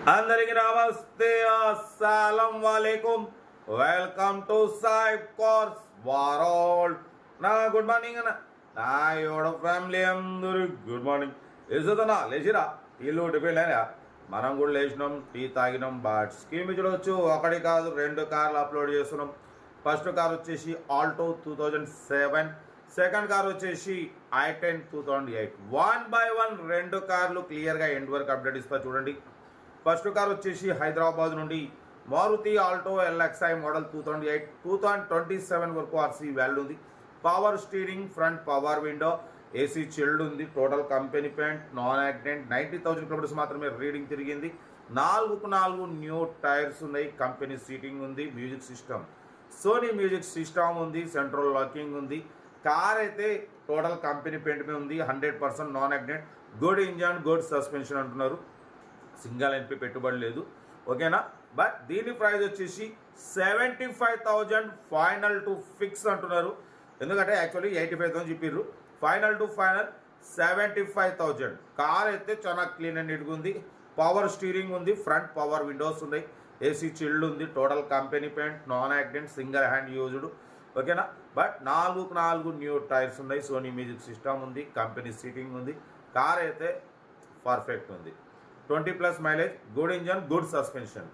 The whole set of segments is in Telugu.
అందరికి నమస్తే, అస్సలం వాలేకుమ్. Welcome to Saib cars world. నా గుడ్ మార్నింగ్ అన్న, నా యోడ ఫ్యామిలీ అందరూ గుడ్ మార్నింగ్. లేచుతున్నా, లేచిరా, ఇల్లు టిఫిన్ అయినా మనం కూడా లేచినాం, టీ తాగినాం. బట్ స్కీమ్ చూడవచ్చు, ఒకటి కాదు 2 కార్లు అప్లోడ్ చేస్తున్నాం. ఫస్ట్ కార్ వచ్చేసి ఆల్టో 2007, సెకండ్ కార్ వచ్చేసి i10 2008. 1 by 1 2 కార్లు క్లియర్గా ఎండ్ వరకు అప్డేట్ ఇస్తా చూడండి. ఫస్ట్ కార్ వచ్చేసి హైదరాబాద్ నుండి మారుతి ఆల్టో LXi మోడల్ 2008, 2027 వరకు ఆర్సీ వాల్యూ ఉంది. Power steering, front power window, AC chilled ఉంది. Total company paint, non accident. 90,000 kilometres మాత్రమే రీడింగ్ తిరిగింది. 4 న్యూ టైర్స్ ఉన్నాయి. కంపెనీ సీటింగ్ ఉంది. Music system Sony music system ఉంది. సెంట్రల్ లాకింగ్ ఉంది. కార్ అయితే టోటల్ కంపెనీ పెయింట్ మీద ఉంది. 100% non accident. Good engine, good suspension అంటున్నారు. సింగల్ ఎన్పి పెట్టుబడి లేదు, ఓకేనా. బట్ దీని ప్రైస్ వచ్చేసి 75,000 ఫైనల్ టు ఫిక్స్ అంటున్నారు. ఎందుకంటే యాక్చువల్లీ 85,000 చెప్పారు. Final to final 75,000. కార్ అయితే చాలా క్లీన్ అండ్ నీట్గా ఉంది. పవర్ స్టీరింగ్ ఉంది. ఫ్రంట్ పవర్ విండోస్ ఉన్నాయి. ఏసీ చిల్డ్ ఉంది. Total company paint, non accident, single hand used, ఓకేనా. బట్ 4 న్యూ టైర్స్ ఉన్నాయి. సోనీ మ్యూజిక్ సిస్టమ్ ఉంది. కంపెనీ సీటింగ్ ఉంది. కార్ అయితే పర్ఫెక్ట్ ఉంది. 20+ mileage, good engine, good suspension,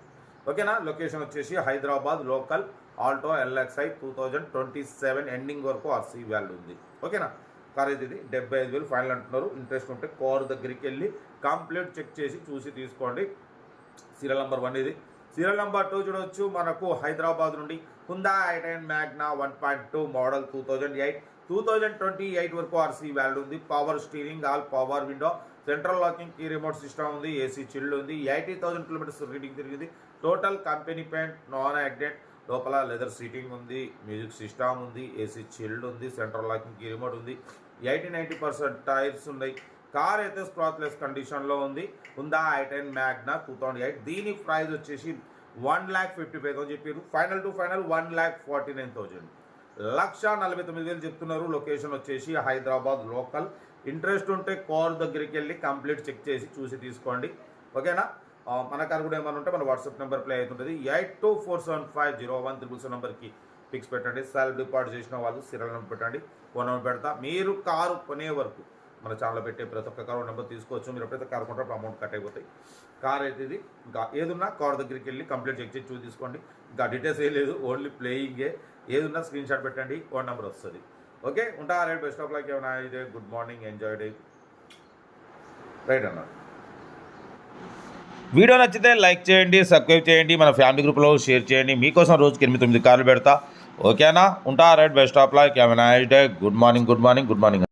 ఓకేనా. లొకేషన్ వచ్చేసి Hyderabad local. Alto LXi 2027 ending వరకు ఆర్సీ వాల్యూ ఉంది, ఓకేనా. కార్ అయితే ఇది 75,000 ఫైనల్ అంటున్నారు. ఇంట్రెస్ట్ ఉంటే కార్ దగ్గరికి వెళ్ళి కంప్లీట్ చెక్ చేసి చూసి తీసుకోండి. సీరియల్ నెంబర్ 1 ఇది. సీరియల్ నెంబర్ 2 చూడవచ్చు. మనకు హైదరాబాద్ నుండి హ్యుందాయ్ i10 మ్యాగ్నా 1.2 మోడల్ 2008, 2028 వరకు ఆర్సీ వాల్యూ ఉంది. Power steering, all power window, central locking, key remote system ఉంది. ఏసీ చిల్డ్ ఉంది. 80,000 కిలోమీటర్స్ రీడింగ్ తిరిగింది. Total company paint, non accident. లోపల లెదర్ సీటింగ్ ఉంది. మ్యూజిక్ సిస్టమ్ ఉంది. ఏసీ చిల్డ్ ఉంది. సెంట్రల్ లాకింగ్, కీ రిమోట్ ఉంది. 80-90% టైర్స్ ఉన్నాయి. కార్ అయితే స్క్రాచ్లెస్ కండిషన్లో ఉంది. Hyundai i10 Magna 2008. దీని ప్రైస్ వచ్చేసి 1,55,000 చెప్పారు. Final to final 1,49,000. 1,49,000 చెప్తున్నారు. లొకేషన్ వచ్చేసి హైదరాబాద్ లోకల్. ఇంట్రెస్ట్ ఉంటే కార్ దగ్గరికి వెళ్ళి కంప్లీట్ చెక్ చేసి చూసి తీసుకోండి, ఓకేనా. మన కార్ కూడా ఏమైనా ఉంటే మన వాట్సాప్ నెంబర్ ప్లే అవుతుంటుంది. 8247501377 నెంబర్కి ఫిక్స్ పెట్టండి. సెల్ఫ్ డిపాజిట్ చేసిన వాళ్ళు సీరియల్ నెంబర్ పెట్టండి. ఫోన్ నెంబర్ పెడతా. మీరు కారు కొనే వరకు మన ఛానల్ పెట్టే ప్రతి ఒక్క కారు నెంబర్ తీసుకోవచ్చు. మీరు ఎప్పుడైతే కారు కొంటారో అమౌంట్ కట్ అయిపోతాయి. కార్ అయితే ఇది. ఇంకా ఏదున్నా కార్ దగ్గరికి వెళ్ళి కంప్లీట్ చెక్ చేసి చూసి తీసుకోండి. ఇంకా డీటెయిల్స్ ఏ లేదు, ఓన్లీ ప్లేయింగే. ఏదున్నా స్క్రీన్ షాట్ పెట్టండి, ఫోన్ నెంబర్ వస్తుంది, ఓకే. ఉంటా. Right, best of luck. ఏమైనా ఇదే good morning, enjoy day. Right అన్న. వీడియో నచ్చితే లైక్ చేయండి, సబ్స్క్రైబ్ చేయండి, మన ఫ్యామిలీ గ్రూప్లో షేర్ చేయండి. మీకోసం రోజుకి 8-9 కార్లు పెడతా, ఓకేనా. ఉంటా. Right, best of luck. ఏమైనా day. Good morning, good morning, good morning.